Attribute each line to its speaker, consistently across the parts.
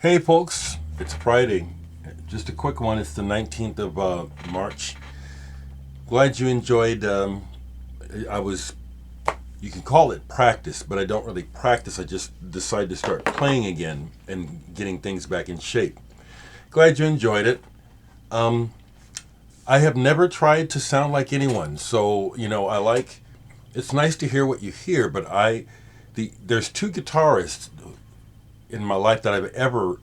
Speaker 1: Hey folks, it's Friday. Just a quick one. It's the 19th of March. Glad you enjoyed. I was, you can call it practice, but I don't really practice. I just decided to start playing again and getting things back in shape. Glad you enjoyed it. Um, I have never tried to sound like anyone, so it's nice to hear what you hear, but there's two guitarists in my life that I've ever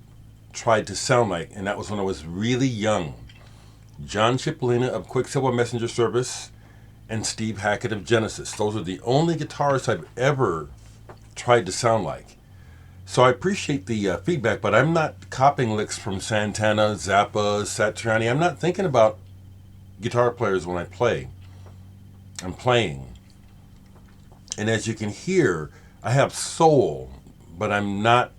Speaker 1: tried to sound like, and that was when I was really young. John Cipollina of Quicksilver Messenger Service and Steve Hackett of Genesis. Those are the only guitarists I've ever tried to sound like. So I appreciate the feedback, but I'm not copying licks from Santana, Zappa, Satriani. I'm not thinking about guitar players when I play. I'm playing. And as you can hear, I have soul, but I'm not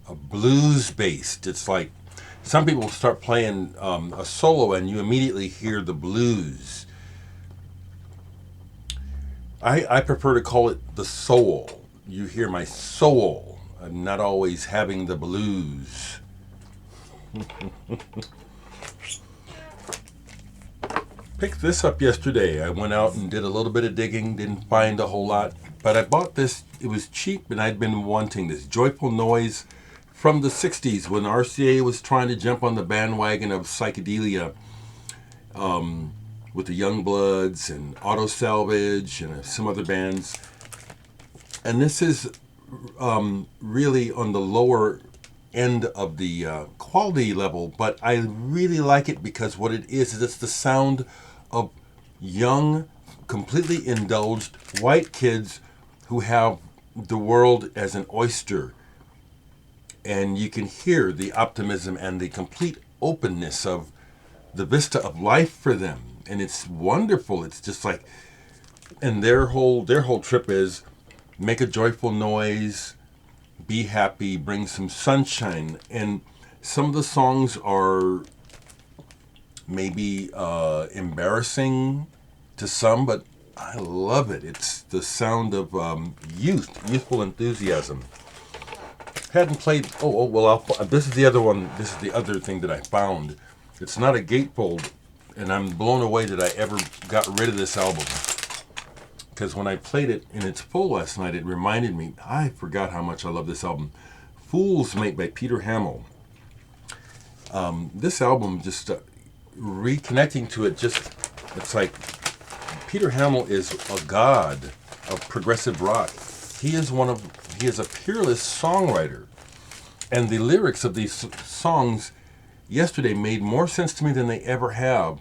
Speaker 1: a blues based. It's like some people start playing a solo and you immediately hear the blues. I prefer to call it the soul. You hear my soul. I'm not always having the blues. Picked this up yesterday. I went out and did a little bit of digging, didn't find a whole lot, but I bought this. It was cheap and I'd been wanting this Joyfull Noise from the 60s when RCA was trying to jump on the bandwagon of psychedelia with the Youngbloods and Auto Salvage and some other bands. And this is really on the lower end of the quality level, but I really like it because what it is it's the sound of young, completely indulged white kids who have the world as an oyster. And you can hear the optimism and the complete openness of the vista of life for them. And it's wonderful. It's just like, and their whole trip is make a joyful noise, be happy, bring some sunshine. And some of the songs are maybe embarrassing to some, but I love it. It's the sound of youthful enthusiasm. Hadn't played. This is the other one. This is the other thing that I found. It's not a gatefold, and I'm blown away that I ever got rid of this album. Because when I played it in its full last night, it reminded me. I forgot how much I love this album. Fool's Mate by Peter Hammill. This album just reconnecting to it. It's like Peter Hammill is a god of progressive rock. He is a peerless songwriter. And the lyrics of these songs yesterday made more sense to me than they ever have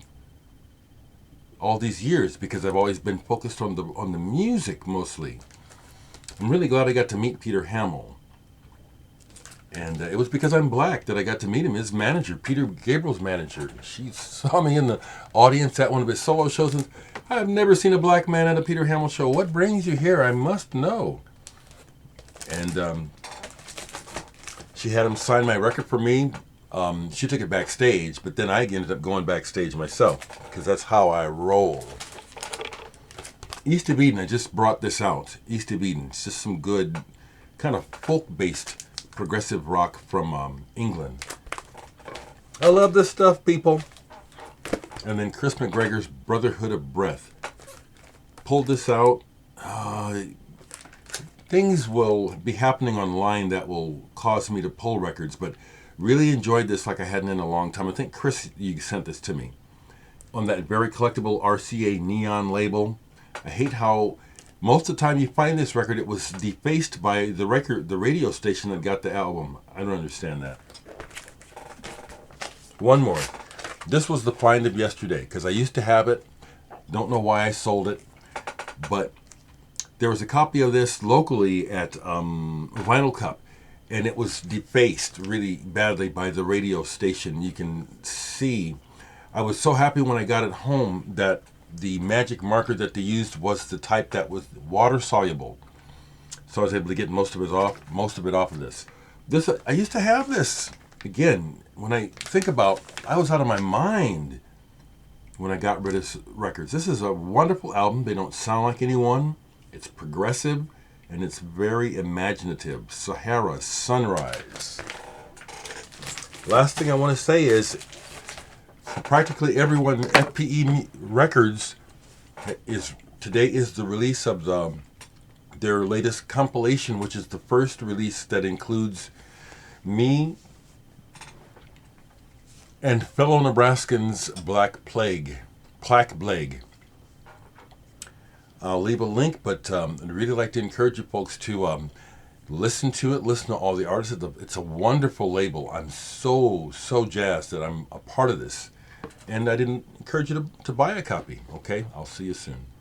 Speaker 1: all these years because I've always been focused on the music mostly. I'm really glad I got to meet Peter Hammill. And it was because I'm black that I got to meet him. His manager, Peter Gabriel's manager, she saw me in the audience at one of his solo shows and I've never seen a black man at a Peter Hammill show. What brings you here? I must know. And she had him sign my record for me. She took it backstage, but then I ended up going backstage myself because that's how I roll. East of Eden, I just brought this out. East of Eden, it's just some good kind of folk-based progressive rock from England. I love this stuff, people. And then Chris McGregor's Brotherhood of Breath. Pulled this out. Things will be happening online that will cause me to pull records, but really enjoyed this like I hadn't in a long time. I think, Chris, you sent this to me. On that very collectible RCA neon label. I hate how most of the time you find this record, it was defaced by the radio station that got the album. I don't understand that. One more. This was the find of yesterday, because I used to have it. Don't know why I sold it. But there was a copy of this locally at Vinyl Cup. And it was defaced really badly by the radio station. You can see. I was so happy when I got it home that the magic marker that they used was the type that was water soluble. So I was able to get most of it off of this. I used to have this. Again, when I think about, I was out of my mind when I got rid of records. This is a wonderful album. They don't sound like anyone. It's progressive. And it's very imaginative. Sahara, Sunrise. Last thing I want to say is practically everyone FPE Records today is the release of their latest compilation, which is the first release that includes me and fellow Nebraskans Black Plague. I'll leave a link, but I'd really like to encourage you folks to listen to it, listen to all the artists. It's a wonderful label. I'm so jazzed that I'm a part of this. And I didn't encourage you to buy a copy. Okay, I'll see you soon.